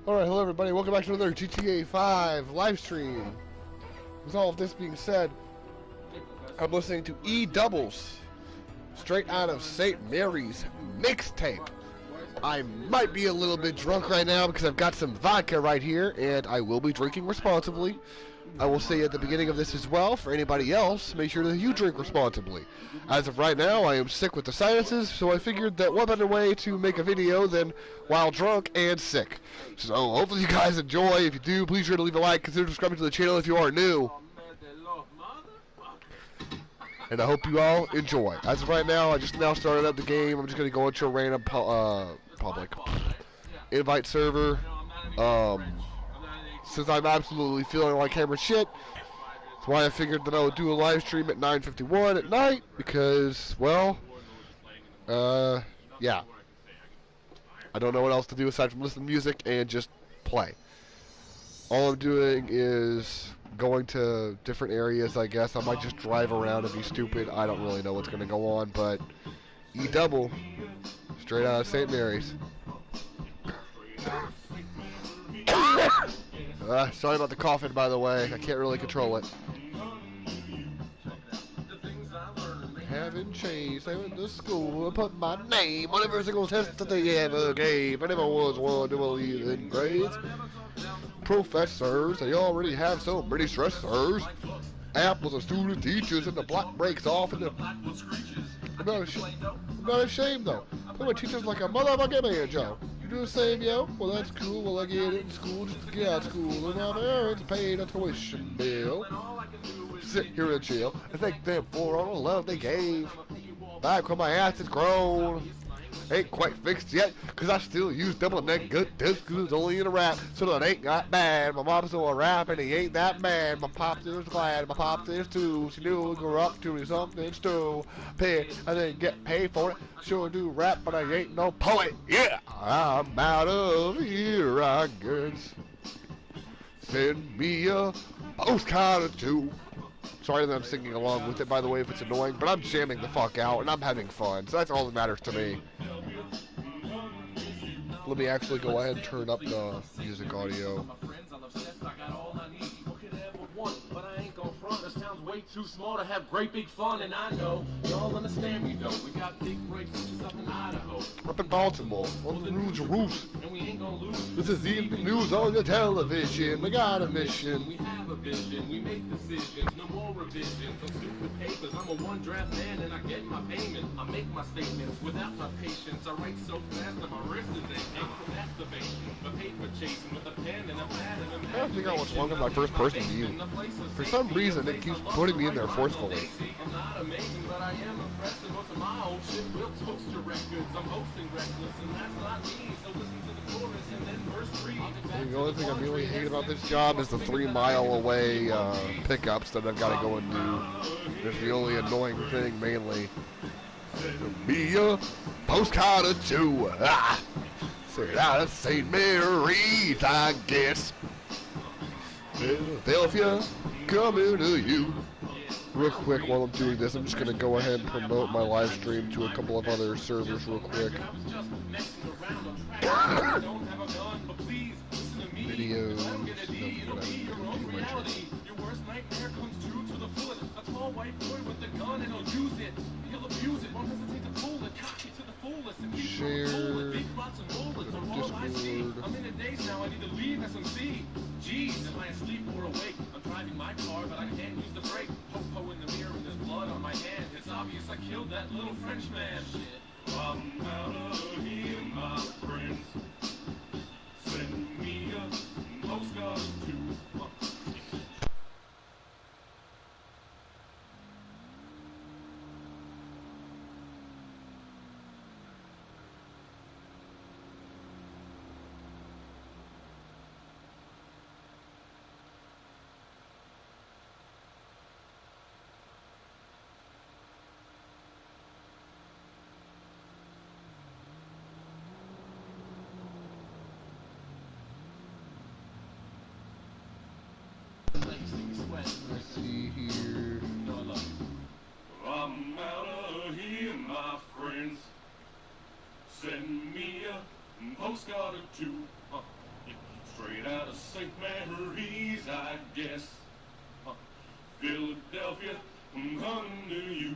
Alright, hello everybody, welcome back to another GTA 5 live stream. With all of this being said, I'm listening to E-Doubles, straight out of St. Mary's mixtape. I might be a little bit drunk right now because I've got some vodka right here, and I will be drinking responsibly. I will say at the beginning of this as well, for anybody else, make sure that you drink responsibly. As of right now, I am sick with the sinuses, so I figured that what better way to make a video than while drunk and sick. So hopefully you guys enjoy. If you do, please sure to leave a like, consider subscribing to the channel if you are new. And I hope you all enjoy. As of right now, I just now started up the game. I'm just going to go into a random public invite server. Since I'm absolutely feeling like hammer shit, that's why I figured that I would do a live stream at 9:51 at night, because, well, yeah. I don't know what else to do aside from listen to music and just play. All I'm doing is going to different areas, I guess. I might just drive around and be stupid. I don't really know what's going to go on, but E-Dubble, straight out of St. Mary's. Sorry about the coughing, by the way. I can't really control it. Haven't changed. I went to school and put my name on every single test that they ever gave. I never was one to believe in grades. Professors, they already have so many stressors. Apples and student teachers, and the block breaks off, and I'm not ashamed though. Put my teachers like a motherfucking banjo. You do the same, yo? Well, that's cool. Well, I get it in school just to get out of school, and my parents paid a tuition bill. Sit here and chill and thank them for all the love they gave. Back when my ass is grown. Ain't quite fixed yet, cause I still use double neck good disc, cause it's only in a rap, so that ain't that bad. My mom's still a rap and he ain't that bad. My pops is glad, my pops is too. She knew we grew up to do something stupid. I didn't get paid for it, sure do rap, but I ain't no poet. Yeah, I'm out of here, I guess. Send me a postcard or two. Sorry that I'm singing along with it, by the way, if it's annoying, but I'm jamming the fuck out, and I'm having fun, so that's all that matters to me. Let me actually go ahead and turn up the music audio. But I ain't gon' front, this town's way too small to have great big fun, and I know y'all understand me though. We got big breaks up in Idaho. Up in Baltimore, on the Rouge Roofs. And we ain't gonna lose. This is the evening news on the television. We got a mission. We have a vision. We make decisions. No more revisions on stupid papers. I'm a one draft man and I get my payment. I make my statements without my patience. I write so fast that my wrist is aching from masturbation. The paper chasing with a pen and a pad and a mat. I don't think I was longer my first person view. For some reason, it keeps putting me in there forcefully. I'm not amazing, but I am impressed with most of my old shit. Will toast your records. I'm hosting reckless, and that's not me. So listen to the chorus and then verse 3. The only thing I really hate about this job is the 3 mile away pickups that I've got to go and do. That's the only annoying thing, mainly. Be a postcard or two. Straight out of St. Mary's, I guess. Philadelphia, coming to you. Real quick, while I'm doing this, I'm just going to go ahead and promote my live stream to a couple of other servers real quick. Videos. Your worst nightmare comes true to the fullest. A tall white boy with a gun and he'll use it. He'll abuse it, won't hesitate to fool it, cock it to the fullest. Share. Discord. I'm in a daze now, I need to leave SMC. Jeez, am I asleep or awake? I'm driving my car, but I can't use the brake. Popo in the mirror and there's blood on my hand. It's obvious I killed that little French man. Shit. I'm out of here, my friends. Send me a postcard to let's see here. I'm out of here, my friends. Send me a postcard or two. St. Mary's, I guess. Philadelphia, I'm coming to you.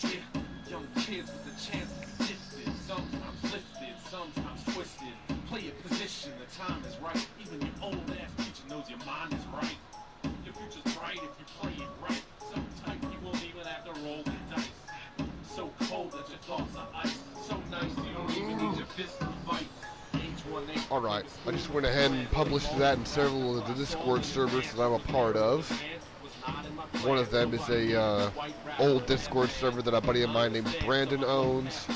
Yeah, young kids with the chance to be gifted, sometimes lifted, sometimes twisted. Play a position, the time is right. Even your old ass teacher knows your mind is right. Your future's bright if you play it right. So tight you won't even have to roll the dice. So cold that your thoughts are ice. So nice you don't even need your fist to fight. Alright, I just went ahead and published that in several of the Discord servers that I'm a part of. One of them is a old Discord server that a buddy of mine named Brandon owns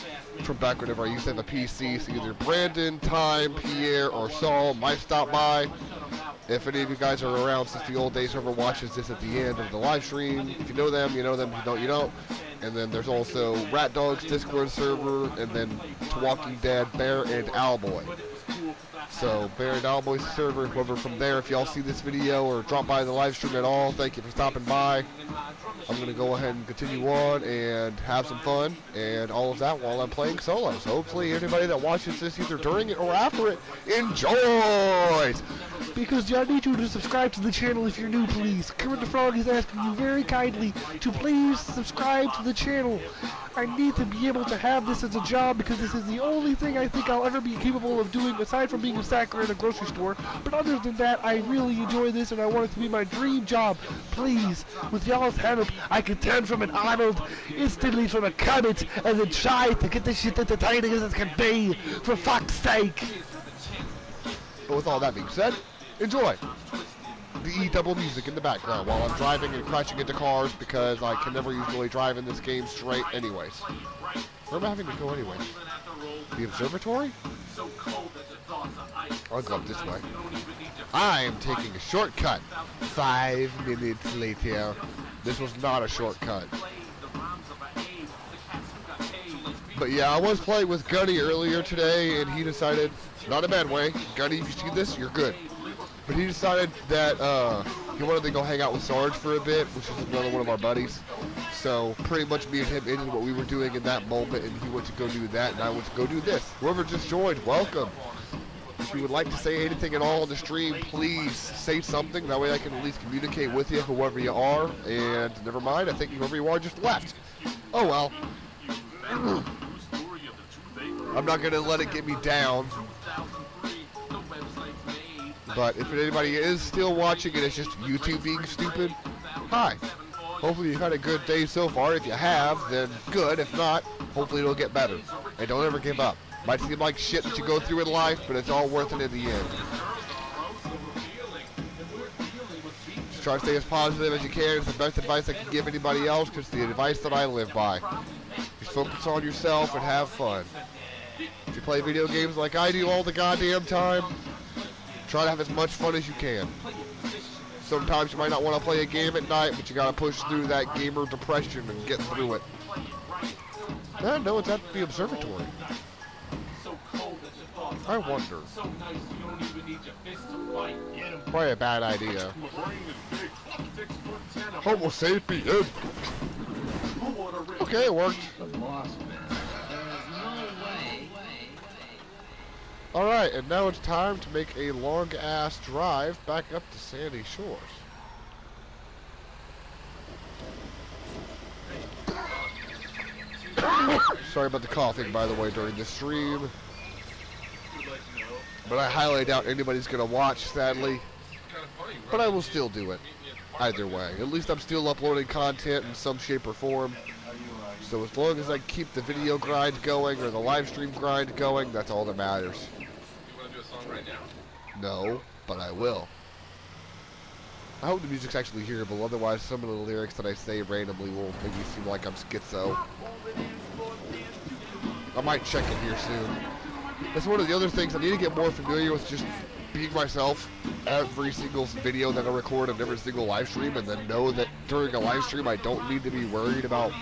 from back whenever I used to have a PC. So either Brandon, Time, Pierre, or Saul might stop by. If any of you guys are around since the old days, whoever watches this at the end of the live stream, if you know them, you know them. If you don't, you don't. And then there's also Rat Dog's Discord server, and then To Walking Dead, Bear, and Owlboy. So, Bear and Owlboy's server, whoever from there, if y'all see this video or drop by the live stream at all, thank you for stopping by. I'm going to go ahead and continue on and have some fun and all of that while I'm playing solo. So hopefully anybody that watches this either during it or after it enjoys. Because I need you to subscribe to the channel if you're new, please. Kermit the Frog is asking you very kindly to please subscribe to the channel. I need to be able to have this as a job because this is the only thing I think I'll ever be capable of doing aside from being a stacker in a grocery store. But other than that, I really enjoy this and I want it to be my dream job. Please, with y'all's help, I can turn from an Arnold instantly from a Kermit and then try to get this shit entertaining as it can be, for fuck's sake. But with all that being said, enjoy the E-Dubble music in the background while I'm driving and crashing into cars because I can never usually drive in this game straight anyways. Where am I having to go anyways? The observatory? I'll go up this way. I am taking a shortcut. 5 minutes later. This was not a shortcut. But yeah, I was playing with Gunny earlier today and he decided, not a bad way, Gunny, if you see this, you're good. But he decided that he wanted to go hang out with Sarge for a bit, which is another one of our buddies. So pretty much me and him ended what we were doing in that moment, and he went to go do that, and I went to go do this. Whoever just joined, welcome. If you would like to say anything at all on the stream, please say something. That way I can at least communicate with you, whoever you are. And never mind, I think whoever you are just left. Oh well. I'm not going to let it get me down. But if anybody is still watching and it's just YouTube being stupid, hi. Hopefully you've had a good day so far. If you have, then good. If not, hopefully it'll get better. And don't ever give up. Might seem like shit that you go through in life, but it's all worth it in the end. Just try to stay as positive as you can. It's the best advice I can give anybody else because it's the advice that I live by. Just focus on yourself and have fun. If you play video games like I do all the goddamn time, try to have as much fun as you can. Sometimes you might not want to play a game at night, but you gotta push through that gamer depression and get through it. No, it's at the observatory. I wonder. Probably a bad idea. Homo sapien. Okay, it worked. Alright, and now it's time to make a long-ass drive back up to Sandy Shores. Sorry about the coughing, by the way, during the stream. But I highly doubt anybody's going to watch, sadly. But I will still do it. Either way. At least I'm still uploading content in some shape or form. So as long as I keep the video grind going, or the live stream grind going, that's all that matters. No, but I will. I hope the music's actually hearable, otherwise some of the lyrics that I say randomly will make me seem like I'm schizo. I might check it here soon. That's one of the other things. I need to get more familiar with just being myself every single video that I record and every single live stream, and then know that during a live stream I don't need to be worried about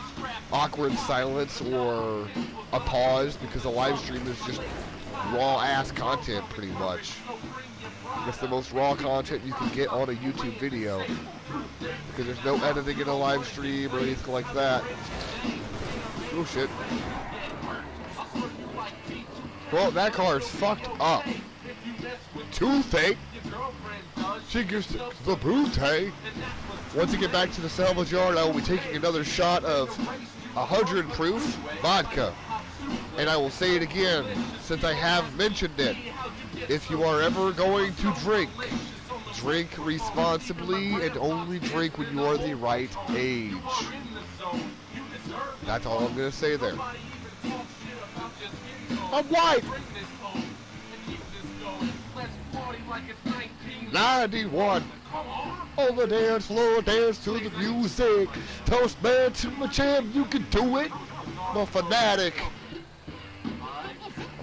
awkward silence or a pause, because a live stream is just raw ass content pretty much. It's the most raw content you can get on a YouTube video, because there's no editing in a live stream or anything like that. Oh shit. Well, that car is fucked up. Toothache. She gives the bootay. Once you get back to the salvage yard, I will be taking another shot of 100 proof vodka. And I will say it again, since I have mentioned it. If you are ever going to drink, drink responsibly and only drink when you are the right age. That's all I'm going to say there. I'm white. 91. On the dance floor, dance to the music. Toast man to my champ, you can do it. I'm a fanatic.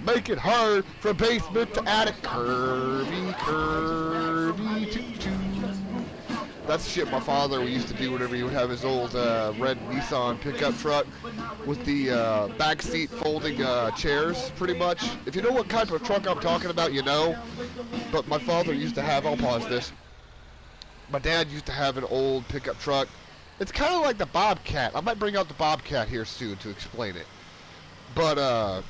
Make it hard from basement to attic. Curvy, curvy, choo-choo. That's shit my father used to do whenever he would have his old red Nissan pickup truck with the back seat folding chairs, pretty much. If you know what type of truck I'm talking about, you know. But my father used to have, I'll pause this. My dad used to have an old pickup truck. It's kind of like the Bobcat. I might bring out the Bobcat here soon to explain it. But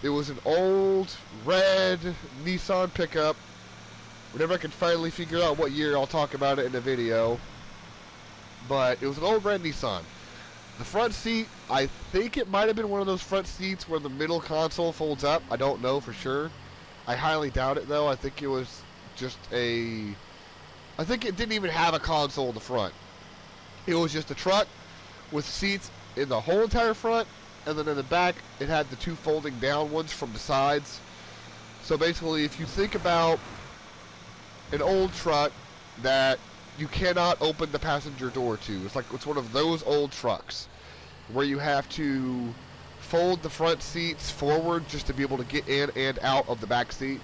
it was an old red Nissan pickup. Whenever I can finally figure out what year, I'll talk about it in a video. But it was an old red Nissan. The front seat, I think it might have been one of those front seats where the middle console folds up. I don't know for sure. I highly doubt it though. I think it was just a... I think it didn't even have a console in the front. It was just a truck with seats in the whole entire front. And then in the back, it had the two folding down ones from the sides. So basically, if you think about an old truck that you cannot open the passenger door to, it's one of those old trucks where you have to fold the front seats forward just to be able to get in and out of the back seat.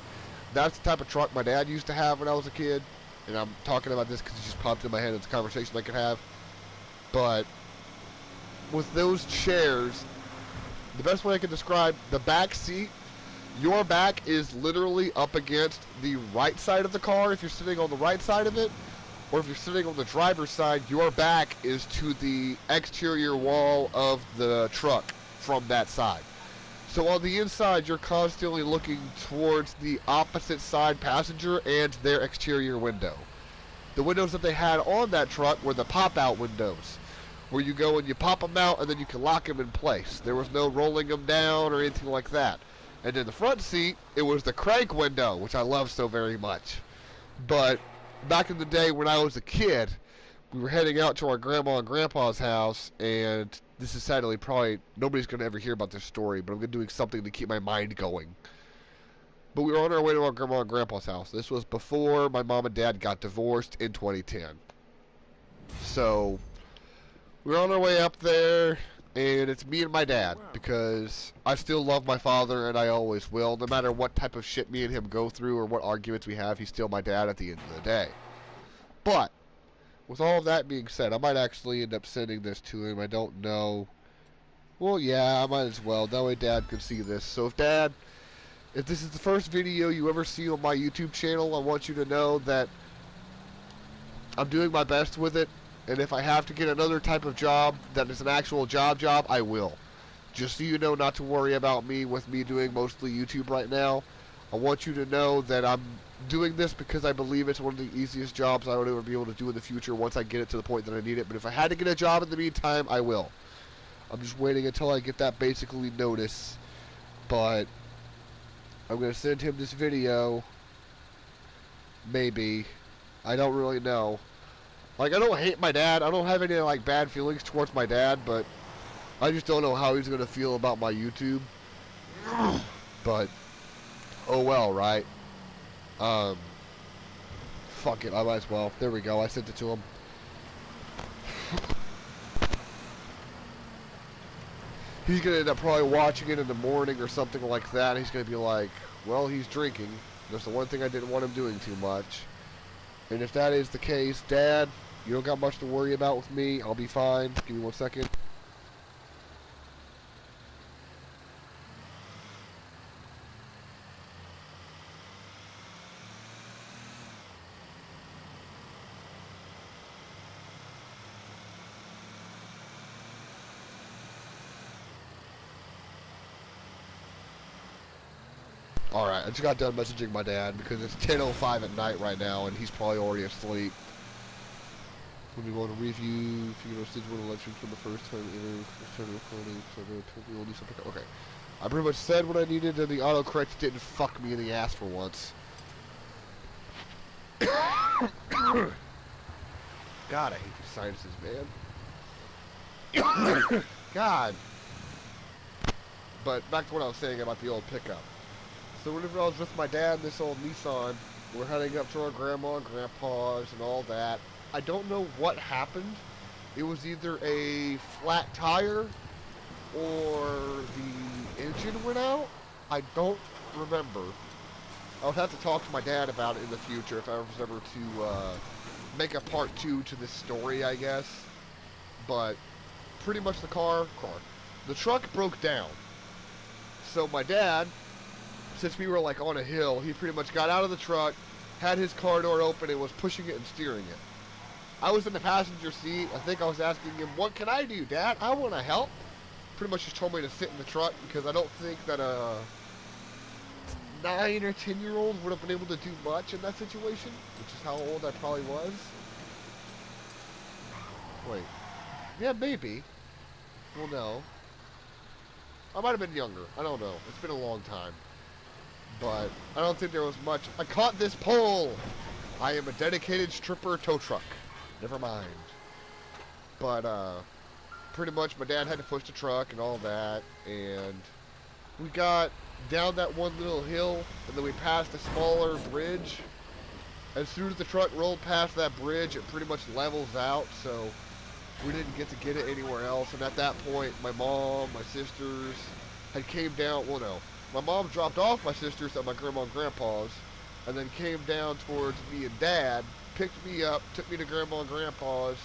That's the type of truck my dad used to have when I was a kid. And I'm talking about this because it just popped in my head. It's a conversation I could have. But with those chairs, the best way I can describe the back seat, your back is literally up against the right side of the car if you're sitting on the right side of it, or if you're sitting on the driver's side, your back is to the exterior wall of the truck from that side. So on the inside, you're constantly looking towards the opposite side passenger and their exterior window. The windows that they had on that truck were the pop-out windows, where you go and you pop them out and then you can lock them in place. There was no rolling them down or anything like that. And in the front seat, it was the crank window, which I love so very much. But back in the day when I was a kid, we were heading out to our grandma and grandpa's house, and this is sadly probably, nobody's going to ever hear about this story, but I'm going to do something to keep my mind going. But we were on our way to our grandma and grandpa's house. This was before my mom and dad got divorced in 2010. So we were on our way up there, and it's me and my dad, because I still love my father, and I always will. No matter what type of shit me and him go through or what arguments we have, he's still my dad at the end of the day. But with all of that being said, I might actually end up sending this to him. I don't know. Well, yeah, I might as well. That way Dad can see this. So if Dad, if this is the first video you ever see on my YouTube channel, I want you to know that I'm doing my best with it. And if I have to get another type of job that is an actual job, I will. Just so you know not to worry about me with me doing mostly YouTube right now. I want you to know that I'm doing this because I believe it's one of the easiest jobs I would ever be able to do in the future once I get it to the point that I need it. But if I had to get a job in the meantime, I will. I'm just waiting until I get that basically notice. But I'm going to send him this video. Maybe. I don't really know. Like, I don't hate my dad. I don't have any, like, bad feelings towards my dad, but I just don't know how he's going to feel about my YouTube. But, oh well, right? Fuck it, I might as well. There we go, I sent it to him. He's going to end up probably watching it in the morning or something like that. He's going to be like, well, he's drinking. That's the one thing I didn't want him doing too much. And if that is the case, Dad, you don't got much to worry about with me. I'll be fine. Give me 1 second. Alright, I just got done messaging my dad because it's 10:05 at night right now and he's probably already asleep. When we go to review, if you know, stage 1 elections for the first time ever, started recording, so we will do something. Okay. I pretty much said what I needed and the autocorrect didn't fuck me in the ass for once. God, I hate these sinuses, man. God. But back to what I was saying about the old pickup. So whenever I was with my dad in this old Nissan, we're heading up to our grandma and grandpa's and all that. I don't know what happened. It was either a flat tire or the engine went out. I don't remember. I would have to talk to my dad about it in the future if I was ever to make a part 2 to this story, I guess. But pretty much the truck broke down. So my dad, since we were like on a hill, he pretty much got out of the truck, had his car door open, and was pushing it and steering it. I was in the passenger seat. I think I was asking him, what can I do, Dad? I want to help. Pretty much just told me to sit in the truck because I don't think that a 9 or 10-year-old would have been able to do much in that situation, which is how old I probably was. Wait. Yeah, maybe. Well, no. I might have been younger. I don't know. It's been a long time. But I don't think there was much. I caught this pole! I am a dedicated stripper tow truck. Never mind. But, pretty much my dad had to push the truck and all that, and we got down that one little hill, and then we passed a smaller bridge. As soon as the truck rolled past that bridge, it pretty much levels out, so we didn't get to get it anywhere else. And at that point, my mom, my sisters had came down. Well, no, my mom dropped off my sisters at my grandma and grandpa's, and then came down towards me and Dad, picked me up, took me to grandma and grandpa's,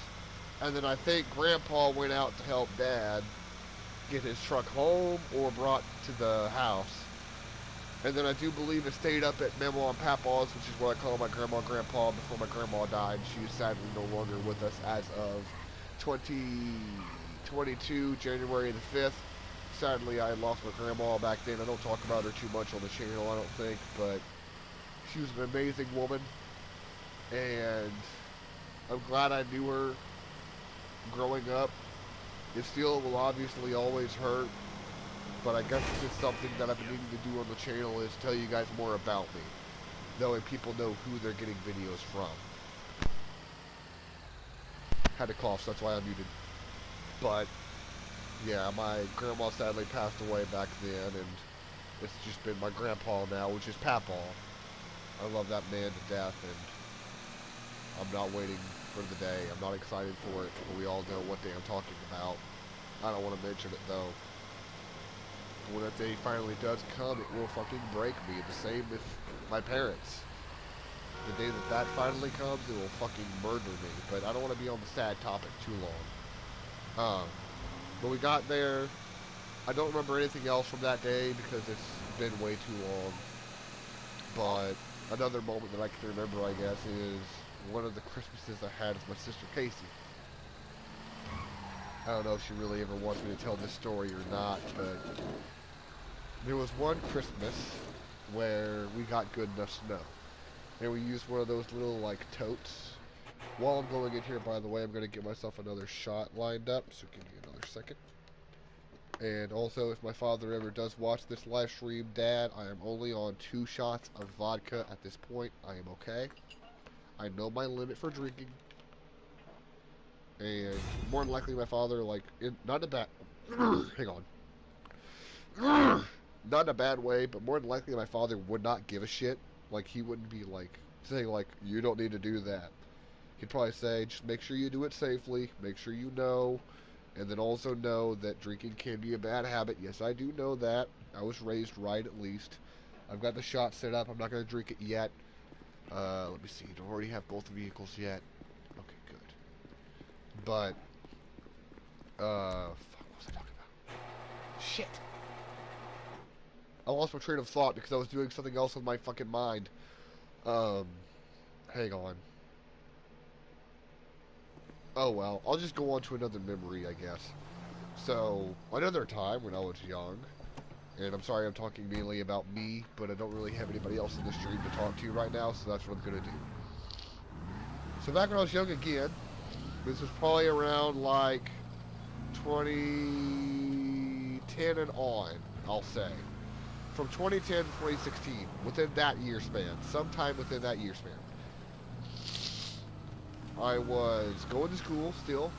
and then I think grandpa went out to help Dad get his truck home or brought to the house. And then I do believe it stayed up at Mama and Papa's, which is what I call my grandma and grandpa before my grandma died. She is sadly no longer with us as of 2022, January the 5th. Sadly, I lost my grandma back then. I don't talk about her too much on the channel, I don't think, but she was an amazing woman, and I'm glad I knew her growing up. It still will obviously always hurt, but I guess it's just something that I've been needing to do on the channel is tell you guys more about me. That way people know who they're getting videos from. Had a cough, so that's why I muted. But, yeah, my grandma sadly passed away back then, and it's just been my grandpa now, which is Papaw. I love that man to death, and I'm not waiting for the day. I'm not excited for it, but we all know what day I'm talking about. I don't want to mention it, though. When that day finally does come, it will fucking break me. The same with my parents. The day that that finally comes, it will fucking murder me. But I don't want to be on the sad topic too long. But we got there. I don't remember anything else from that day because it's been way too long. But another moment that I can remember, I guess, is one of the Christmases I had with my sister Casey. I don't know if she really ever wants me to tell this story or not, but there was one Christmas where we got good enough snow. And we used one of those little, like, totes. While I'm going in here, by the way, I'm going to get myself another shot lined up, so give me another second. And also, if my father ever does watch this live stream, Dad, I am only on 2 shots of vodka at this point. I am okay. I know my limit for drinking. And more than likely, my father, like, not in a bad... hang on. Not in a bad way, but more than likely, my father would not give a shit. Like, he wouldn't be, like, saying, like, you don't need to do that. He'd probably say, just make sure you do it safely, make sure you know, and then also know that drinking can be a bad habit. Yes, I do know that. I was raised right, at least. I've got the shot set up. I'm not going to drink it yet. Let me see. Don't already have both vehicles yet. Okay, good. But, fuck, what was I talking about? Shit! I lost my train of thought because I was doing something else with my fucking mind. Hang on. Oh well, I'll just go on to another memory, I guess. So, another time when I was young, And I'm sorry I'm talking mainly about me, but I don't really have anybody else in the stream to talk to right now, so that's what I'm going to do. So back when I was young again, this was probably around like 2010 and on, I'll say. From 2010 to 2016, within that year span, sometime within that year span. I was going to school still,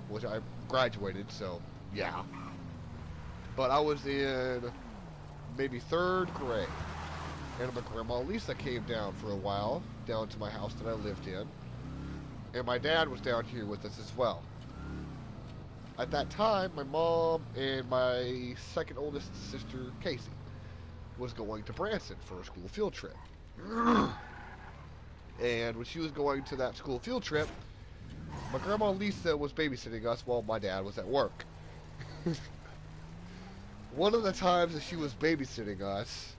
which I graduated, so yeah. But I was in maybe 3rd grade, and my grandma Lisa came down for a while, down to my house that I lived in, and my dad was down here with us as well. At that time, my mom and my second oldest sister, Casey, was going to Branson for a school field trip. And when she was going to that school field trip, my grandma Lisa was babysitting us while my dad was at work. One of the times that she was babysitting us,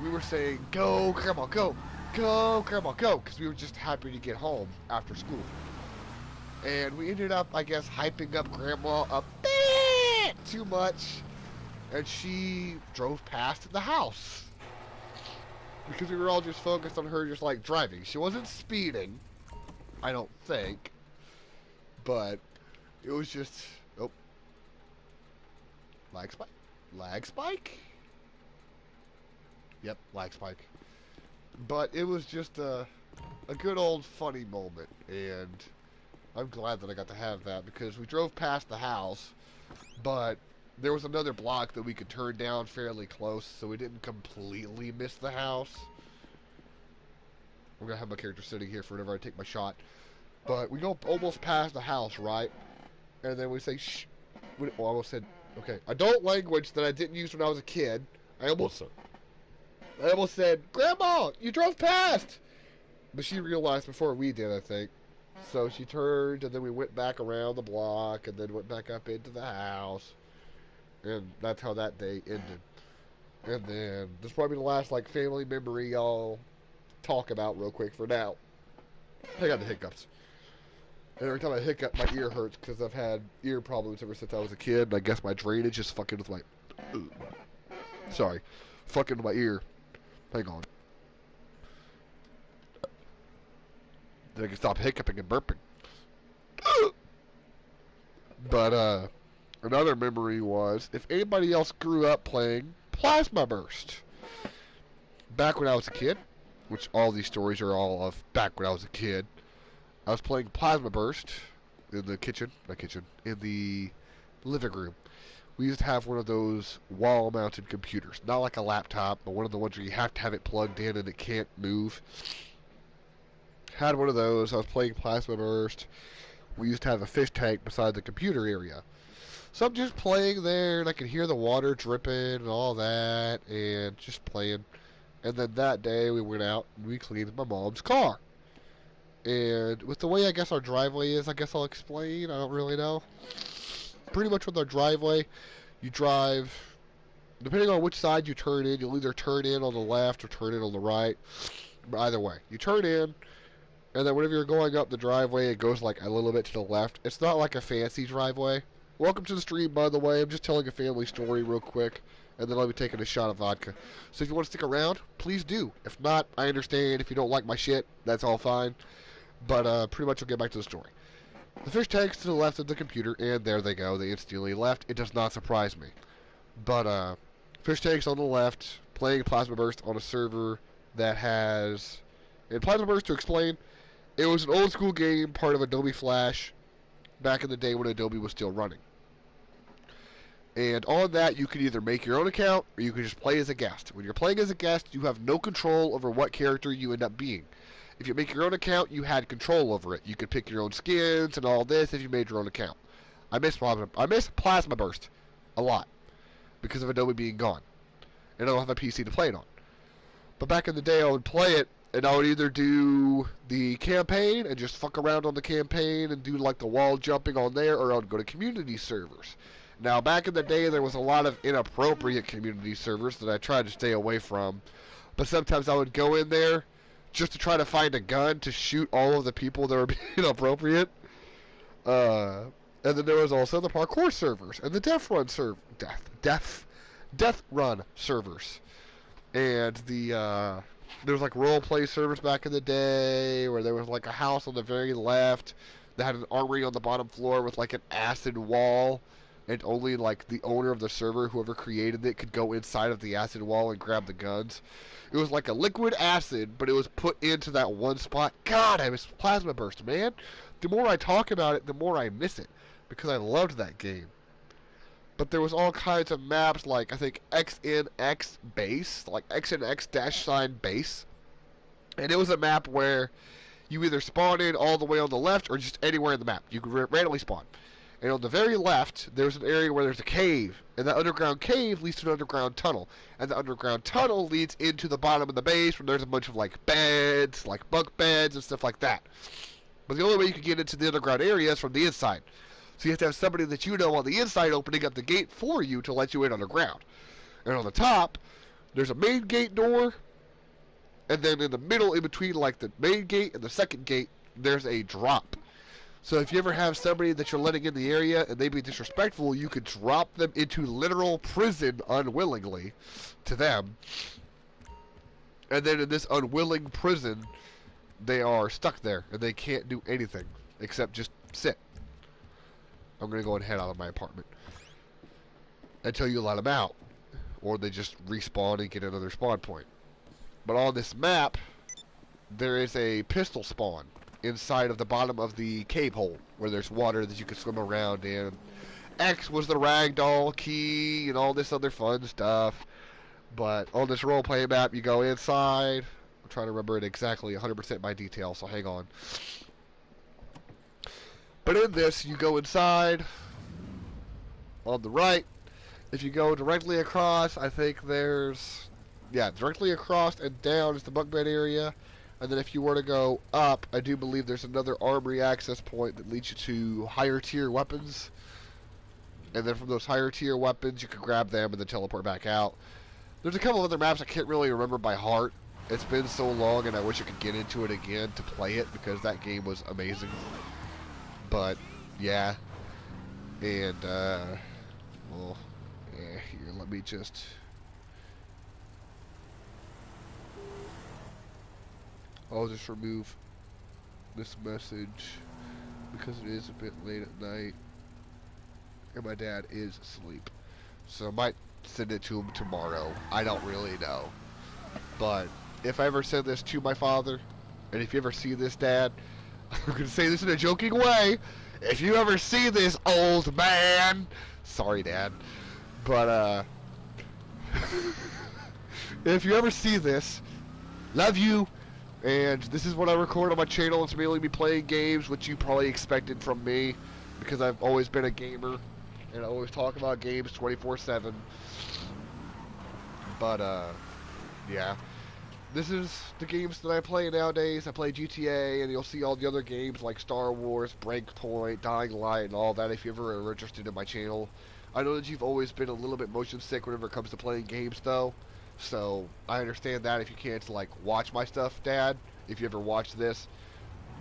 we were saying, "Go, Grandma, go! Go, Grandma, go!" Because we were just happy to get home after school. And we ended up, I guess, hyping up Grandma a bit too much. And she drove past the house. Because we were all just focused on her just, like, driving. She wasn't speeding, I don't think. But it was just... Oh. Lag spike? Lag spike? Yep, lag spike. But it was just a good old funny moment. And I'm glad that I got to have that. Because we drove past the house, but there was another block that we could turn down fairly close, so we didn't completely miss the house. I'm going to have my character sitting here for whenever I take my shot. But we go almost past the house, right? And then we say, shh. Well, I almost said, okay, adult language that I didn't use when I was a kid. I almost said, Grandma, you drove past! But she realized before we did, I think. So she turned, and then we went back around the block, and then went back up into the house. And that's how that day ended. And then, this is probably the last, like, family memory I'll talk about real quick for now. I got the hiccups. And every time I hiccup, my ear hurts because I've had ear problems ever since I was a kid. And I guess my drainage is fucking with my... Sorry. Fucking with my ear. Hang on. Then I can stop hiccuping and burping. But, another memory was, if anybody else grew up playing Plasma Burst. Back when I was a kid, which all these stories are all of back when I was a kid, I was playing Plasma Burst in the kitchen, in the living room. We used to have one of those wall-mounted computers. Not like a laptop, but one of the ones where you have to have it plugged in and it can't move. Had one of those. I was playing Plasma Burst. We used to have a fish tank beside the computer area. So I'm just playing there, and I can hear the water dripping and all that, and just playing. And then that day, we went out and we cleaned my mom's car. And with the way I guess our driveway is, I guess I'll explain. I don't really know. Pretty much with our driveway, you drive, depending on which side you turn in, you'll either turn in on the left or turn in on the right. But either way, you turn in, and then whenever you're going up the driveway, it goes like a little bit to the left. It's not like a fancy driveway. Welcome to the stream, by the way. I'm just telling a family story real quick, and then I'll be taking a shot of vodka. So if you want to stick around, please do. If not, I understand. If you don't like my shit, that's all fine. But pretty much we'll get back to the story. The fish tank's to the left of the computer, and there they go. They instantly left. It does not surprise me. But fish tank's on the left, playing Plasma Burst on a server that has... And Plasma Burst, to explain, it was an old school game, part of Adobe Flash, back in the day when Adobe was still running. And on that, you can either make your own account, or you can just play as a guest. When you're playing as a guest, you have no control over what character you end up being. If you make your own account, you had control over it. You could pick your own skins and all this if you made your own account. I miss Plasma Burst a lot because of Adobe being gone. And I don't have a PC to play it on. But back in the day, I would play it, and I would either do the campaign and just fuck around on the campaign and do like the wall jumping on there, or I would go to community servers. Now, back in the day, there was a lot of inappropriate community servers that I tried to stay away from. But sometimes I would go in there just to try to find a gun to shoot all of the people that were being inappropriate. And then there was also the parkour servers and the death Death Run servers. And there was like role play servers back in the day where there was like a house on the very left that had an armory on the bottom floor with like an acid wall, and only like the owner of the server, whoever created it, could go inside of the acid wall and grab the guns. It was like a liquid acid, but it was put into that one spot. God, I miss Plasma Burst, man. The more I talk about it, the more I miss it, because I loved that game. But there was all kinds of maps, like I think XNX base, like XNX dash sign base. And it was a map where you either spawn in all the way on the left or just anywhere in the map. You could randomly spawn. And on the very left, there's an area where there's a cave. And that underground cave leads to an underground tunnel. And the underground tunnel leads into the bottom of the base where there's a bunch of like beds, like bunk beds and stuff like that. But the only way you can get into the underground area is from the inside. So you have to have somebody that you know on the inside opening up the gate for you to let you in underground. And on the top, there's a main gate door, and then in the middle, in between like the main gate and the second gate, there's a drop. So if you ever have somebody that you're letting in the area and they be disrespectful, you could drop them into literal prison unwillingly to them. And then in this unwilling prison, they are stuck there and they can't do anything except just sit. I'm going to go and head out of my apartment until you let them out, or they just respawn and get another spawn point. But on this map, there is a pistol spawn inside of the bottom of the cave hole where there's water that you can swim around in. X was the ragdoll key and all this other fun stuff. But on this role-play map, you go inside. I'm trying to remember it exactly 100% by detail, so hang on. But in this, you go inside on the right. If you go directly across, I think there's... yeah, directly across and down is the bunk bed area. And then if you were to go up, I do believe there's another armory access point that leads you to higher tier weapons. And then from those higher tier weapons, you can grab them and then teleport back out. There's a couple other maps I can't really remember by heart. It's been so long and I wish I could get into it again to play it because that game was amazing. But, yeah. And, well, yeah, here, let me just... I'll just remove this message because it is a bit late at night and my dad is asleep. So I might send it to him tomorrow. I don't really know. But if I ever send this to my father, and if you ever see this, Dad, I'm going to say this in a joking way. If you ever see this, old man, sorry, Dad, but if you ever see this, love you. And this is what I record on my channel. It's mainly me playing games, which you probably expected from me, because I've always been a gamer, and I always talk about games 24/7. But, yeah. This is the games that I play nowadays. I play GTA, and you'll see all the other games like Star Wars, Breakpoint, Dying Light, and all that if you ever are interested in my channel. I know that you've always been a little bit motion sick whenever it comes to playing games, though. So, I understand that if you can't, like, watch my stuff, Dad, if you ever watch this.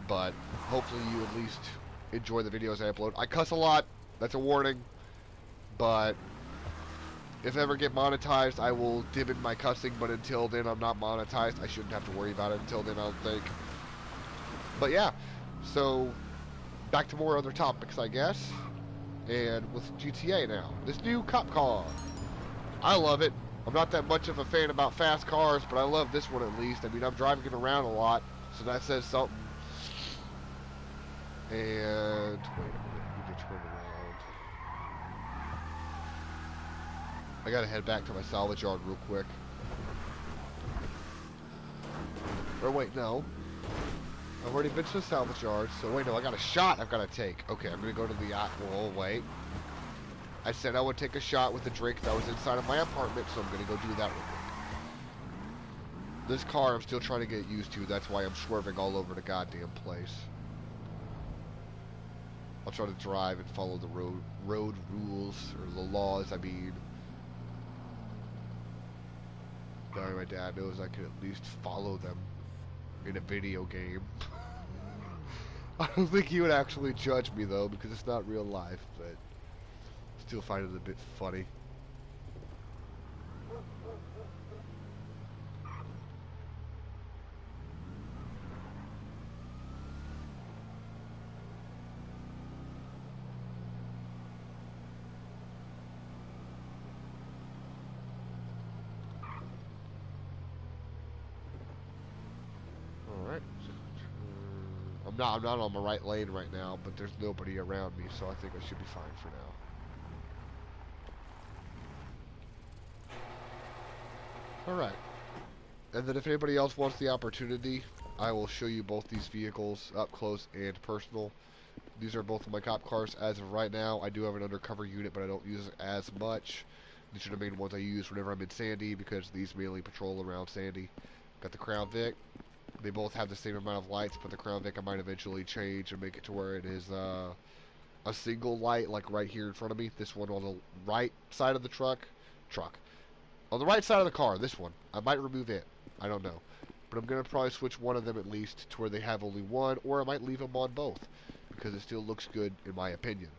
But, hopefully you at least enjoy the videos I upload. I cuss a lot, that's a warning. But, if I ever get monetized, I will dim in my cussing, but until then I'm not monetized. I shouldn't have to worry about it until then, I don't think. But yeah, so, back to more other topics, I guess. And with GTA now. This new cop car. I love it. I'm not that much of a fan about fast cars, but I love this one at least. I mean, I'm driving it around a lot, so that says something. And, wait a minute, I need to turn around. I gotta head back to my salvage yard real quick. Or wait, no. I've already been to the salvage yard, so wait, no, I got a shot I've gotta take. Okay, I'm gonna go to the, well, wait. I said I would take a shot with the drink that was inside of my apartment, so I'm going to go do that real quick. This car I'm still trying to get used to, that's why I'm swerving all over the goddamn place. I'll try to drive and follow the road rules, or the laws, I mean. Now my dad knows I can at least follow them in a video game. I don't think he would actually judge me, though, because it's not real life, but... still find it a bit funny. I'm not on my right lane right now, but there's nobody around me, so I think I should be fine for now. Alright. And then if anybody else wants the opportunity, I will show you both these vehicles up close and personal. These are both of my cop cars as of right now. I do have an undercover unit, but I don't use it as much. These are the main ones I use whenever I'm in Sandy, because these mainly patrol around Sandy. Got the Crown Vic. They both have the same amount of lights, but the Crown Vic I might eventually change and make it to where it is a single light, like right here in front of me. This one on the right side of the truck. On the right side of the car, this one. I might remove it. I don't know. But I'm going to probably switch one of them at least to where they have only one, or I might leave them on both, because it still looks good in my opinion.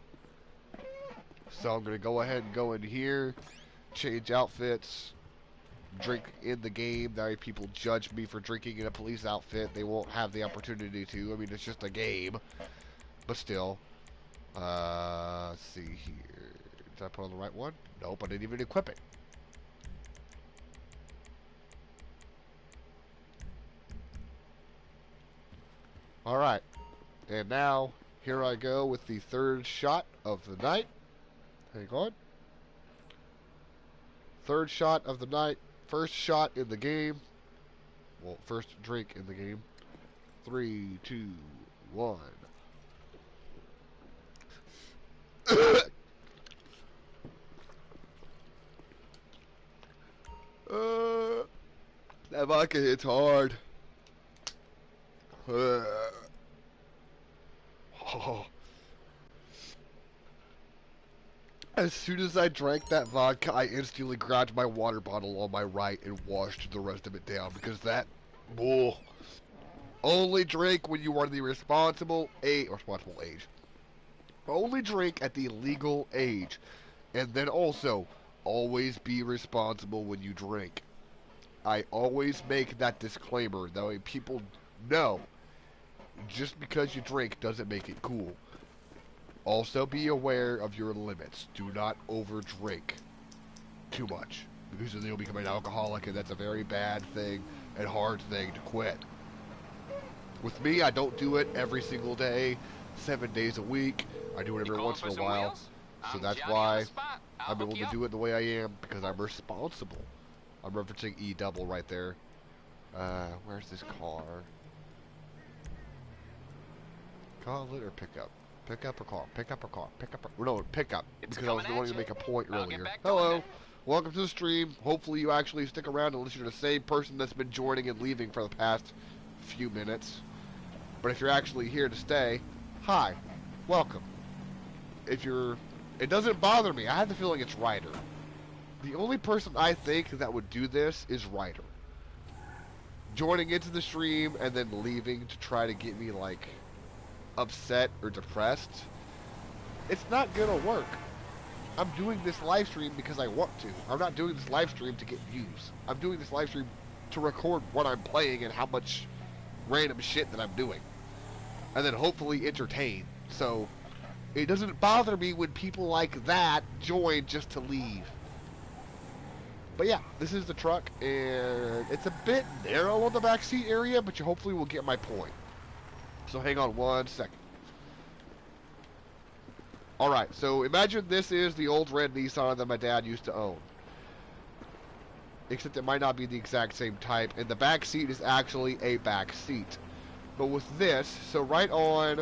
So I'm going to go ahead and go in here, change outfits, drink in the game. That way people judge me for drinking in a police outfit. They won't have the opportunity to. I mean, it's just a game. But still. Let's see here. Did I put on the right one? Nope, I didn't even equip it. Alright. And now, here I go with the third shot of the night. Hang on. Third shot of the night. First shot in the game. Well, first drink in the game. 3, 2, 1. That vodka hits hard. Oh. As soon as I drank that vodka, I instantly grabbed my water bottle on my right and washed the rest of it down, because that... Oh, only drink when you are the responsible age. Only drink at the legal age. And then also, always be responsible when you drink. I always make that disclaimer. That way people know, just because you drink doesn't make it cool. Also be aware of your limits. Do not overdrink too much, because then you'll become an alcoholic, and that's a very bad thing and hard thing to quit. With me, I don't do it every single day, 7 days a week. I do it every once in a while. So that's why I'm able to do it the way I am, because I'm responsible. I'm referencing E-Dubble right there. Where's this car? Call it or pick up? Pick up or car? Pick up or car? Pick up or... No, pick up. Because I was wanting to make a point earlier. Hello. Welcome to the stream. Hopefully you actually stick around unless you're the same person that's been joining and leaving for the past few minutes. But if you're actually here to stay, hi. Welcome. If you're... It doesn't bother me. I have the feeling it's Ryder. The only person I think that would do this is Ryder. Joining into the stream and then leaving to try to get me, like, upset or depressed. It's not gonna work. I'm doing this live stream because I want to. I'm not doing this live stream to get views. I'm doing this live stream to record what I'm playing and how much random shit that I'm doing. And then hopefully entertain. So, it doesn't bother me when people like that join just to leave. But yeah, this is the truck, and it's a bit narrow on the backseat area, but you hopefully will get my point. So hang on one second. Alright, so imagine this is the old red Nissan that my dad used to own. Except it might not be the exact same type, and the back seat is actually a back seat. But with this, so right on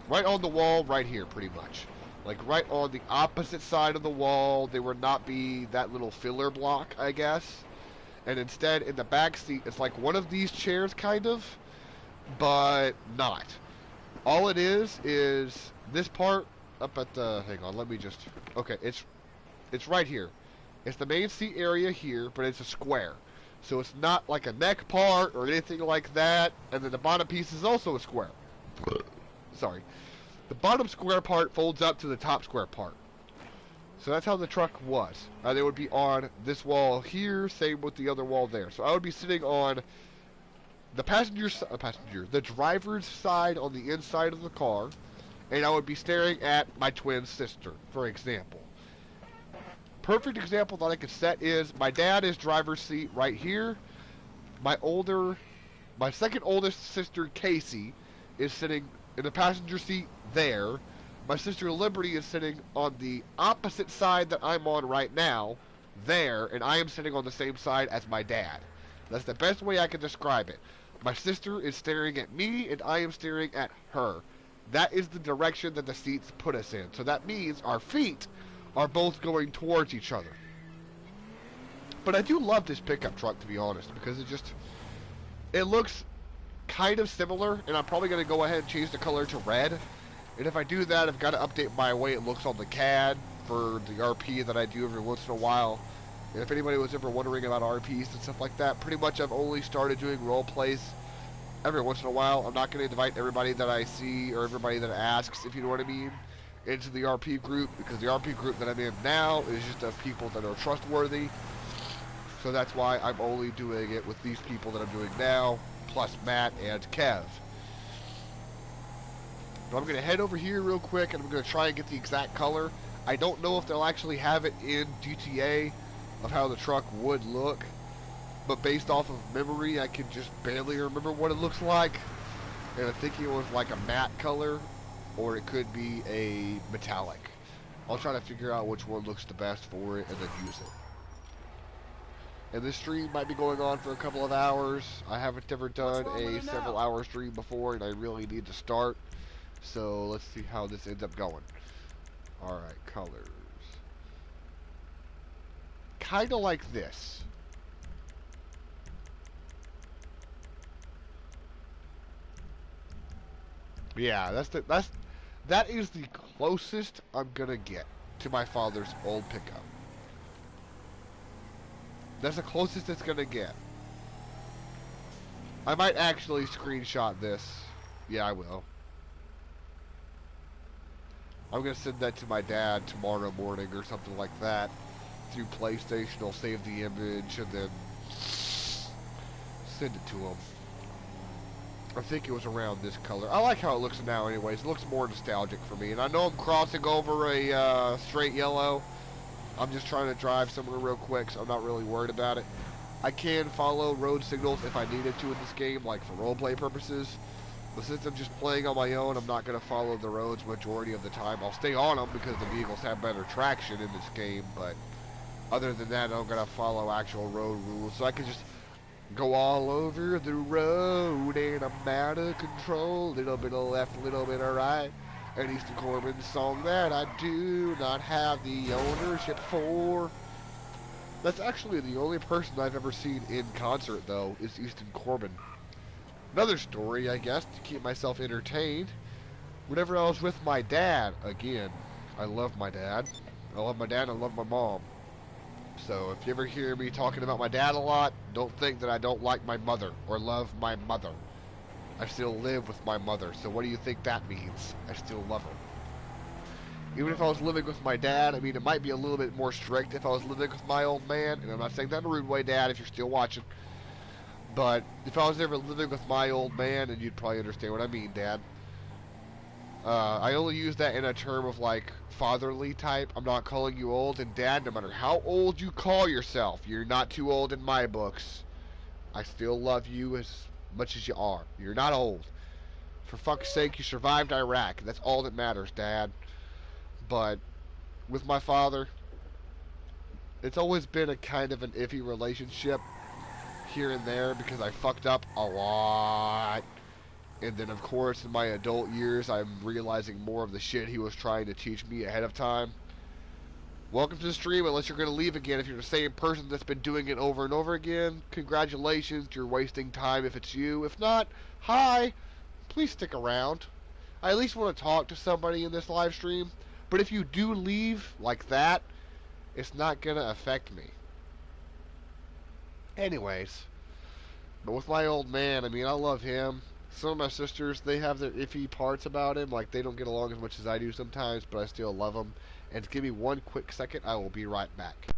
the wall right here, pretty much. Like right on the opposite side of the wall, there would not be that little filler block, I guess. And instead, in the back seat, it's like one of these chairs, kind of, but not. All it is this part up at the... Hang on, let me just... Okay, it's right here. It's the main seat area here, but it's a square. So it's not like a neck part or anything like that. And then the bottom piece is also a square. Sorry. The bottom square part folds up to the top square part. So that's how the truck was. They would be on this wall here, same with the other wall there. So I would be sitting on the the driver's side on the inside of the car, and I would be staring at my twin sister, for example. Perfect example that I could set is my dad is driver's seat right here. My second oldest sister, Casey, is sitting in the passenger seat there. My sister Liberty is sitting on the opposite side that I'm on right now, there, and I am sitting on the same side as my dad. That's the best way I can describe it. My sister is staring at me, and I am staring at her. That is the direction that the seats put us in. So that means our feet are both going towards each other. But I do love this pickup truck, to be honest, because it looks kind of similar, and I'm probably going to go ahead and change the color to red. And if I do that, I've got to update my way it looks on the CAD for the RP that I do every once in a while. And if anybody was ever wondering about RPs and stuff like that, pretty much I've only started doing role plays every once in a while. I'm not going to invite everybody that I see or everybody that asks, if you know what I mean, into the RP group, because the RP group that I'm in now is just of people that are trustworthy. So that's why I'm only doing it with these people that I'm doing now, plus Matt and Kev. But I'm going to head over here real quick, and I'm going to try and get the exact color. I don't know if they'll actually have it in GTA of how the truck would look, but based off of memory, I can just barely remember what it looks like. And I think it was like a matte color, or it could be a metallic. I'll try to figure out which one looks the best for it and then use it. And this stream might be going on for a couple of hours. I haven't ever done a several hour stream before, and I really need to start. So let's see how this ends up going. Alright, colors. Kinda like this. Yeah, that is the closest I'm gonna get to my father's old pickup. That's the closest it's gonna get. I might actually screenshot this. Yeah, I will. I'm gonna send that to my dad tomorrow morning or something like that. Through PlayStation, I'll save the image and then send it to him. I think it was around this color. I like how it looks now anyways. It looks more nostalgic for me. And I know I'm crossing over a straight yellow. I'm just trying to drive somewhere real quick, so I'm not really worried about it. I can follow road signals if I needed to in this game, like for roleplay purposes. But since I'm just playing on my own, I'm not going to follow the roads majority of the time. I'll stay on them because the vehicles have better traction in this game, but other than that, I'm going to follow actual road rules. So I can just go all over the road and I'm out of control. Little bit of left, little bit of right. An Easton Corbin song that I do not have the ownership for. That's actually the only person I've ever seen in concert, though, is Easton Corbin. Another story, I guess, to keep myself entertained. Whenever I was with my dad, again, I love my dad. I love my dad, I love my mom. So if you ever hear me talking about my dad a lot, don't think that I don't like my mother or love my mother. I still live with my mother, so what do you think that means? I still love her. Even if I was living with my dad, I mean, it might be a little bit more strict if I was living with my old man, and I'm not saying that in a rude way, Dad, if you're still watching. But if I was ever living with my old man, then you'd probably understand what I mean, Dad. I only use that in a term of, like, fatherly type. I'm not calling you old, and Dad, no matter how old you call yourself, you're not too old in my books. I still love you as much as you are. You're not old. For fuck's sake, you survived Iraq. That's all that matters, Dad. But with my father, it's always been a kind of an iffy relationship here and there because I fucked up a lot. And then, of course, in my adult years, I'm realizing more of the shit he was trying to teach me ahead of time. Welcome to the stream, unless you're going to leave again. If you're the same person that's been doing it over and over again, congratulations, you're wasting time if it's you. If not, hi, please stick around. I at least want to talk to somebody in this live stream. But if you do leave like that, it's not going to affect me. Anyways, but with my old man, I mean, I love him. Some of my sisters, they have their iffy parts about him. Like, they don't get along as much as I do sometimes, but I still love him. And give me one quick second, I will be right back.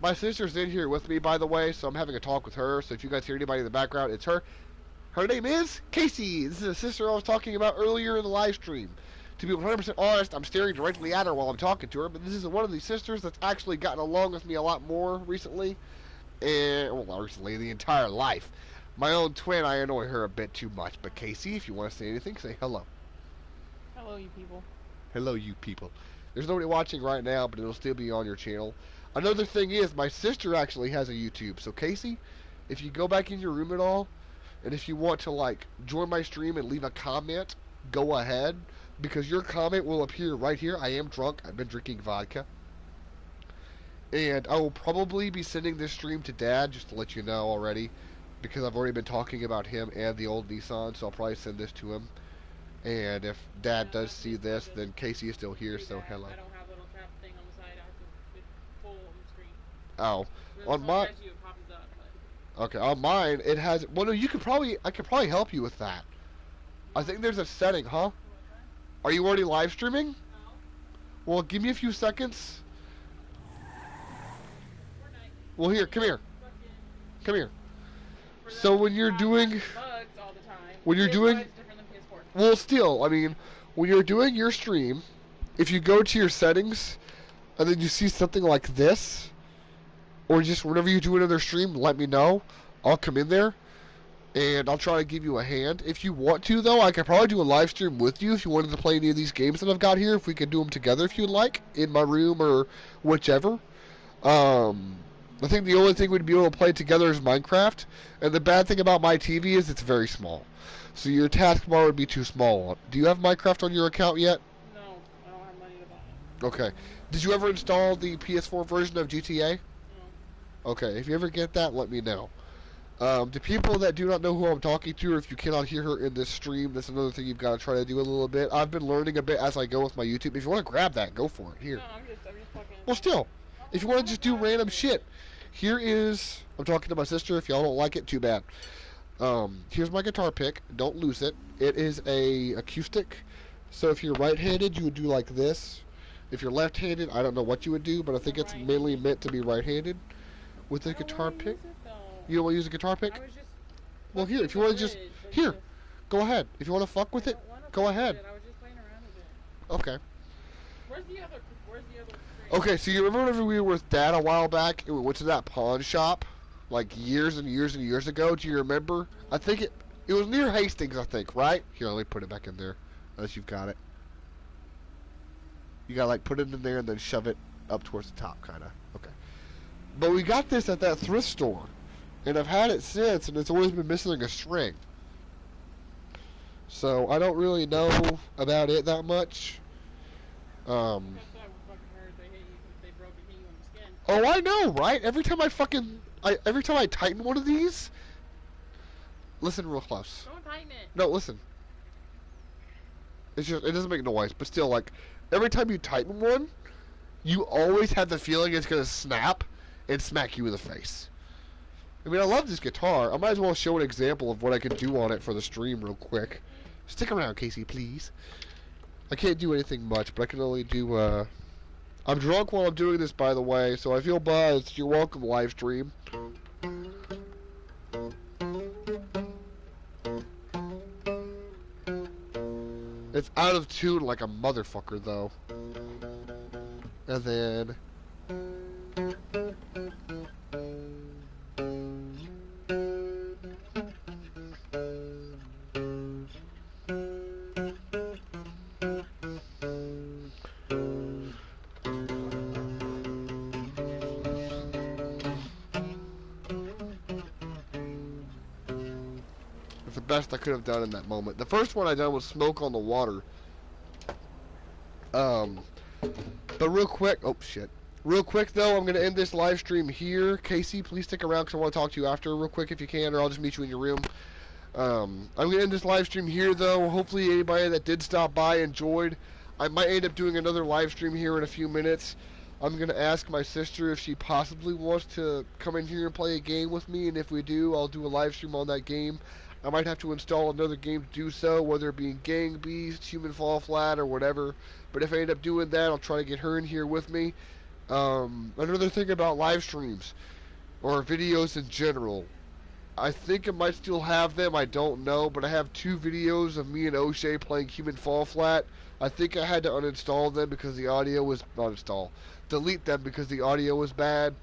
My sister's in here with me, by the way, so I'm having a talk with her. So if you guys hear anybody in the background, it's her. Her name is Casey. This is the sister I was talking about earlier in the live stream. To be 100% honest, I'm staring directly at her while I'm talking to her, but this is one of these sisters that's actually gotten along with me a lot more recently. And, well, not recently, the entire life. My own twin, I annoy her a bit too much. But Casey, if you want to say anything, say hello. Hello, you people. Hello, you people. There's nobody watching right now, but it'll still be on your channel. Another thing is, my sister actually has a YouTube. So, Casey, if you go back in your room at all, and if you want to, like, join my stream and leave a comment, go ahead. Because your comment will appear right here. I am drunk. I've been drinking vodka. And I will probably be sending this stream to Dad, just to let you know already. Because I've already been talking about him and the old Nissan, so I'll probably send this to him. And if Dad does see this, then Casey is still here, so hello. I don't have a little trap thing on the side. I have to full on the screen. Oh. On my... Okay, on mine, it has... Well, no, you could probably... I could probably help you with that. I think there's a setting, huh? Are you already live streaming? No. Well, give me a few seconds. Well, here, come here. Come here. So when you're doing... When you're doing... Well, still, I mean, when you're doing your stream, if you go to your settings, and then you see something like this, or just whenever you do another stream, let me know. I'll come in there, and I'll try to give you a hand. If you want to, though, I could probably do a live stream with you if you wanted to play any of these games that I've got here, if we could do them together if you'd like, in my room or whichever. I think the only thing we'd be able to play together is Minecraft, and the bad thing about my TV is it's very small. So your taskbar would be too small. Do you have Minecraft on your account yet? No, I don't have money to buy it. Okay. Did you ever install the PS4 version of GTA? No. Okay, if you ever get that, let me know. To people that do not know who I'm talking to, or if you cannot hear her in this stream, that's another thing you've got to try to do a little bit. I've been learning a bit as I go with my YouTube. If you want to grab that, go for it. Here. No, I'm just fucking... Well, still, if you want to just do random shit, here is... I'm talking to my sister. If y'all don't like it, too bad. Here's my guitar pick. Don't lose it. It is a acoustic. So if you're right-handed, you would do like this. If you're left-handed, I don't know what you would do, but I think it's mainly meant to be right-handed with a guitar pick. You don't want to use a guitar pick? Well, here, if you want to just... Here, go ahead. If you want to fuck with it, go ahead. I was just playing around with it. Okay. Where's the other... Okay, so you remember whenever we were with Dad a while back, and we went to that pawn shop? Like years and years and years ago. Do you remember? I think it was near Hastings, I think, right? Here, let me put it back in there, unless you've got it. You gotta like put it in there and then shove it up towards the top, kinda. Okay. But we got this at that thrift store, and I've had it since, and it's always been missing a string. So I don't really know about it that much. Oh, I know, right? Every time I tighten one of these, listen real close. Don't tighten it. No, listen. It's just, it doesn't make noise, but still, like, every time you tighten one, you always have the feeling it's gonna snap and smack you in the face. I mean, I love this guitar. I might as well show an example of what I can do on it for the stream real quick. Stick around, Casey, please. I can't do anything much, but I can only do, I'm drunk while I'm doing this, by the way, so I feel buzzed. You're welcome, live stream. It's out of tune like a motherfucker, though. And then... best I could have done in that moment. The first one I done was Smoke on the Water. But real quick, oh shit. Real quick though, I'm going to end this live stream here. Casey, please stick around because I want to talk to you after real quick if you can, or I'll just meet you in your room. I'm going to end this live stream here though. Hopefully anybody that did stop by enjoyed. I might end up doing another live stream here in a few minutes. I'm going to ask my sister if she possibly wants to come in here and play a game with me, and if we do, I'll do a live stream on that game. I might have to install another game to do so, whether it be Gang Beast, Human Fall Flat, or whatever. But if I end up doing that, I'll try to get her in here with me. Another thing about live streams or videos in general. I think I might still have them. I don't know, but I have 2 videos of me and O'Shea playing Human Fall Flat. I think I had to uninstall them because the audio was not install. Delete them because the audio was bad.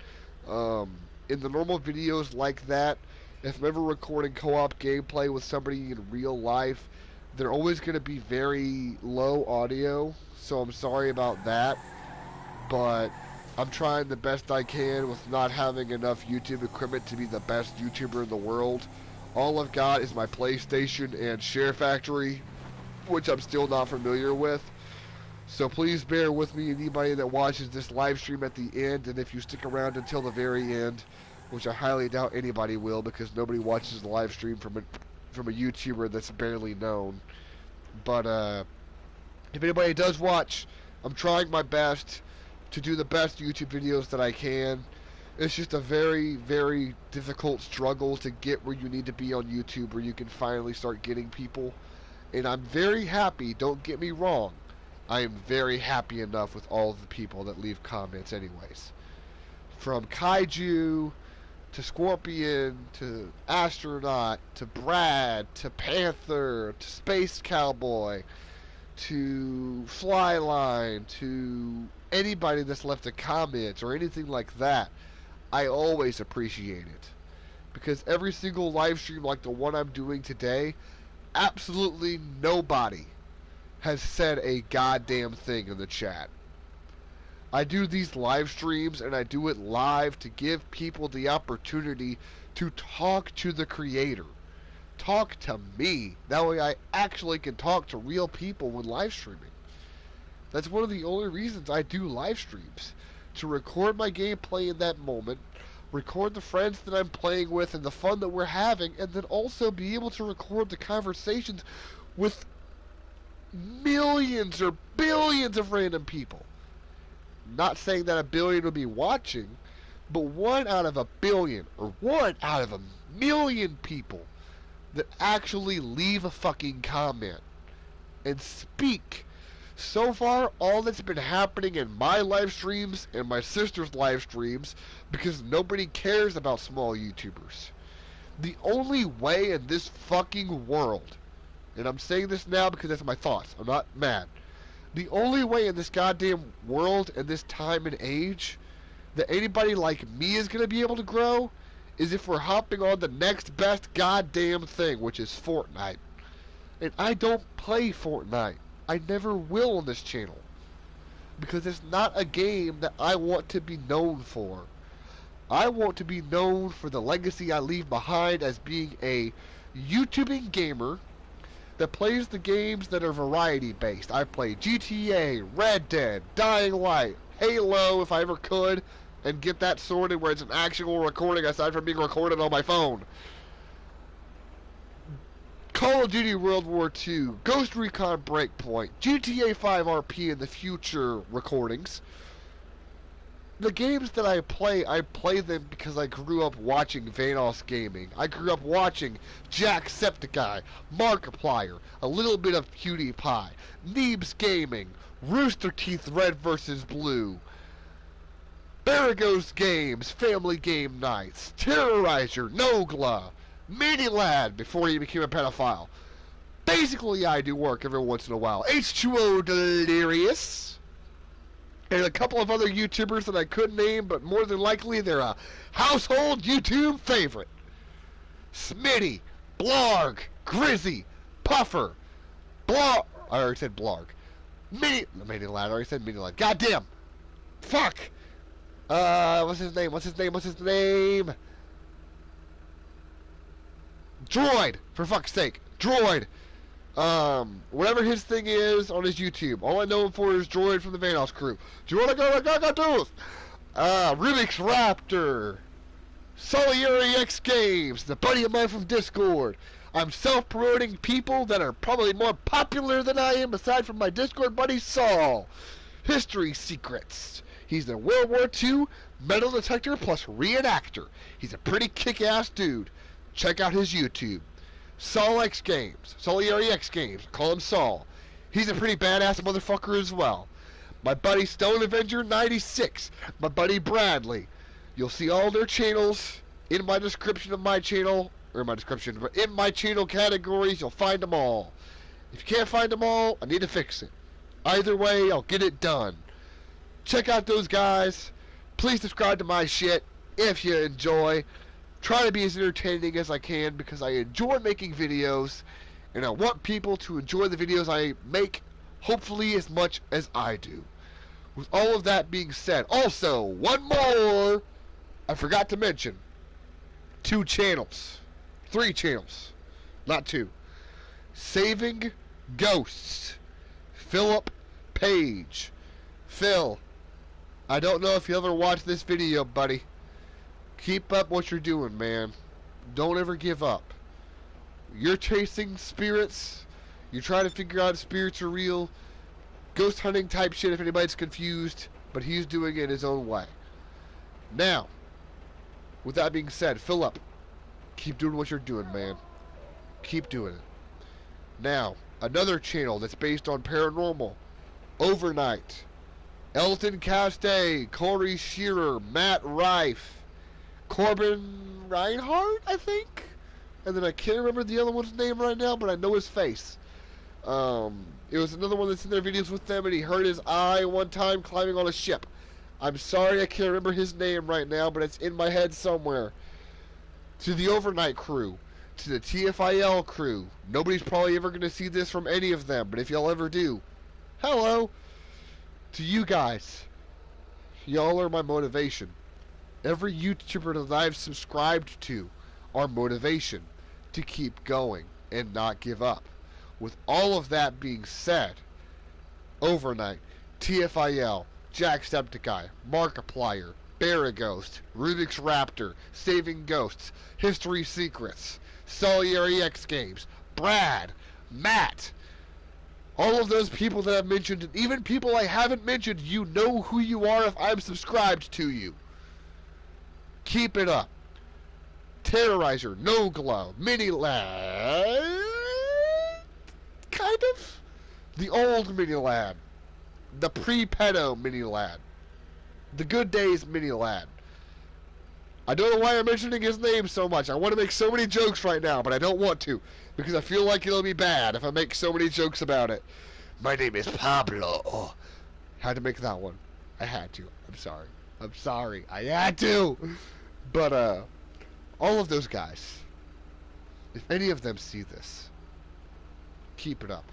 In the normal videos like that, if I'm ever recording co-op gameplay with somebody in real life, they're always going to be very low audio. So I'm sorry about that, but I'm trying the best I can with not having enough YouTube equipment to be the best YouTuber in the world. All I've got is my PlayStation and Share Factory, which I'm still not familiar with. So please bear with me, anybody that watches this live stream at the end, and if you stick around until the very end, which I highly doubt anybody will because nobody watches the live stream from a YouTuber that's barely known. But if anybody does watch, I'm trying my best to do the best YouTube videos that I can. It's just a very, very difficult struggle to get where you need to be on YouTube, where you can finally start getting people. And I'm very happy, don't get me wrong, I am very happy enough with all of the people that leave comments anyways. From Kaiju, to Scorpion, to Astronaut, to Brad, to Panther, to Space Cowboy, to Flyline, to anybody that's left a comment or anything like that, I always appreciate it. Because every single live stream like the one I'm doing today, absolutely nobody has said a goddamn thing in the chat. I do these live streams and I do it live to give people the opportunity to talk to the creator. Talk to me. That way I actually can talk to real people when live streaming. That's one of the only reasons I do live streams. To record my gameplay in that moment, record the friends that I'm playing with and the fun that we're having, and then also be able to record the conversations with millions or billions of random people. Not saying that a billion will be watching, but 1 out of a billion or 1 out of a million people that actually leave a fucking comment and speak. So far, all that's been happening in my live streams and my sister's live streams, because nobody cares about small YouTubers. The only way in this fucking world, and I'm saying this now because that's my thoughts, I'm not mad. The only way in this goddamn world and this time and age that anybody like me is going to be able to grow is if we're hopping on the next best goddamn thing, which is Fortnite. And I don't play Fortnite. I never will on this channel. Because it's not a game that I want to be known for. I want to be known for the legacy I leave behind as being a YouTubing gamer that plays the games that are variety based. I play GTA, Red Dead, Dying Light, Halo if I ever could, and get that sorted where it's an actual recording aside from being recorded on my phone. Call of Duty World War II, Ghost Recon Breakpoint, GTA 5 RP in the future recordings. The games that I play them because I grew up watching Vanos Gaming. I grew up watching Jacksepticeye, Markiplier, a little bit of PewDiePie, Neebs Gaming, Rooster Teeth Red vs. Blue, Baragos Games, Family Game Nights, Terrorizer, Nogla, Mini Lad before he became a pedophile. Basically, I do work every once in a while. H2O Delirious. And a couple of other YouTubers that I couldn't name, but more than likely they're a household YouTube favorite. Smitty, Blarg, Grizzy, Puffer, Blarg. I already said Blarg. Mini Lad. I already said Mini Lad. Goddamn. Fuck. What's his name? Droid. For fuck's sake. Droid. Whatever his thing is on his YouTube. All I know him for is Droid from the Vanos crew. Do you want to go to Rubik's Raptor. Solieri X Games, the buddy of mine from Discord. I'm self-promoting people that are probably more popular than I am aside from my Discord buddy Saul. History Secrets. He's a World War II metal detector plus reenactor. He's a pretty kick-ass dude. Check out his YouTube. Saul X Games. Solieri X Games. Call him Saul. He's a pretty badass motherfucker as well. my buddy Stone Avenger 96, my buddy Bradley. You'll see all their channels in my description of my channel, or my description, but in my channel categories, you'll find them all. If you can't find them all, I need to fix it. Either way, I'll get it done. Check out those guys. Please subscribe to my shit if you enjoy. Try to be as entertaining as I can because I enjoy making videos, and I want people to enjoy the videos I make, hopefully as much as I do. With all of that being said, also, one more, I forgot to mention, 2 channels, 3 channels, not 2. Saving Ghosts, Philip Page. Phil, I don't know if you ever watched this video, buddy. Keep up what you're doing, man. Don't ever give up. You're chasing spirits. You're trying to figure out if spirits are real. Ghost hunting type shit if anybody's confused. But he's doing it his own way. Now, with that being said, Philip, keep doing what you're doing, man. Keep doing it. Now, another channel that's based on paranormal. Overnight. Elton Castay, Corey Shearer, Matt Rife, Corbin Reinhardt, I think? And then I can't remember the other one's name right now, but I know his face. It was another one that's in their videos with them, and he hurt his eye one time climbing on a ship. I'm sorry I can't remember his name right now, but it's in my head somewhere. To the Overnight crew, to the TFIL crew, nobody's probably ever going to see this from any of them, but if y'all ever do, hello! To you guys, y'all are my motivation. Every YouTuber that I've subscribed to are motivation to keep going and not give up. With all of that being said, Overnight, TFIL, Jacksepticeye, Markiplier, Baraghost, Rubik's Raptor, Saving Ghosts, History Secrets, Soliary X Games, Brad, Matt, all of those people that I've mentioned, and even people I haven't mentioned, you know who you are if I'm subscribed to you. Keep it up. Terrorizer, No Glow, Mini Lad, kind of? The old Mini Lad. The pre-pedo Mini Lad. The Good Days Mini Lad. I don't know why I'm mentioning his name so much. I want to make so many jokes right now, but I don't want to, because I feel like it'll be bad if I make so many jokes about it. My name is Pablo. Had to make that one. I had to. I'm sorry. I'm sorry. I had to. But, all of those guys, if any of them see this, keep it up.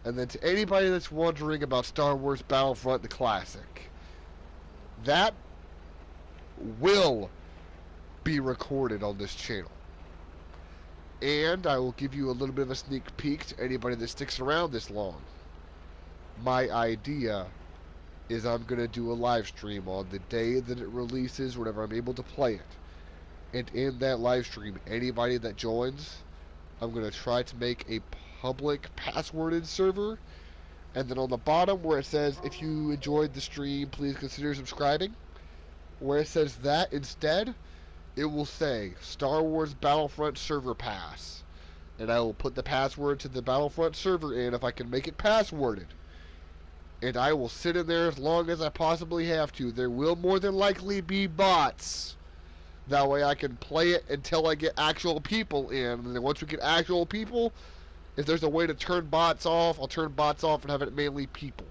And then to anybody that's wondering about Star Wars Battlefront the Classic, that will be recorded on this channel. And I will give you a little bit of a sneak peek to anybody that sticks around this long. My idea is I'm going to do a live stream on the day that it releases, whenever I'm able to play it. And in that live stream, anybody that joins, I'm going to try to make a public passworded server. And then on the bottom where it says, if you enjoyed the stream, please consider subscribing, where it says that instead, it will say Star Wars Battlefront Server Pass. And I will put the password to the Battlefront server in if I can make it passworded. And I will sit in there as long as I possibly have to. There will more than likely be bots. That way I can play it until I get actual people in. And then once we get actual people, if there's a way to turn bots off, I'll turn bots off and have it mainly people.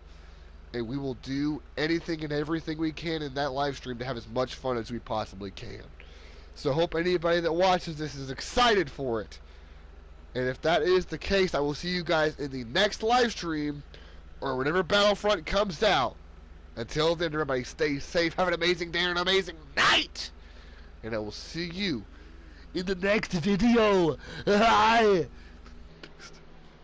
And we will do anything and everything we can in that live stream to have as much fun as we possibly can. So I hope anybody that watches this is excited for it. And if that is the case, I will see you guys in the next live stream, or whenever Battlefront comes out. Until then, everybody stay safe, have an amazing day and an amazing night! And I will see you in the next video. Bye!